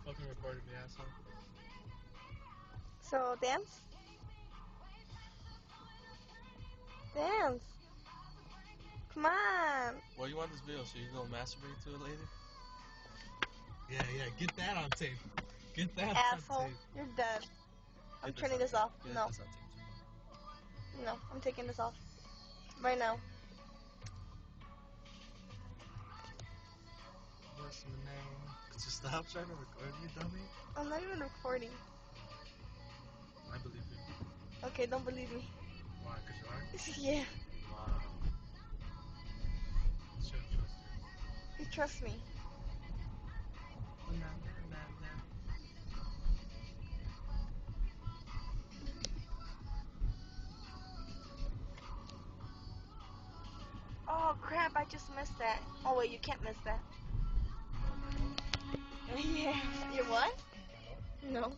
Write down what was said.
Fucking recorded me, asshole. So, dance? Dance! Come on! Well, you want this video so you gonna masturbate to it later? Yeah, get that on tape. Get that Asshole, on tape. you're dead. I'm Get turning on this tape. off. Get No. this on tape. No, I'm taking this off. Right now. What's the name? Could you stop trying to record me, dummy? I'm not even recording. I believe you. Okay, don't believe me. Why? Cause you are? Yeah, Wow. Should trust you. you trust me. Oh crap, I just missed that. Oh wait, you can't miss that. Yeah. You what? No.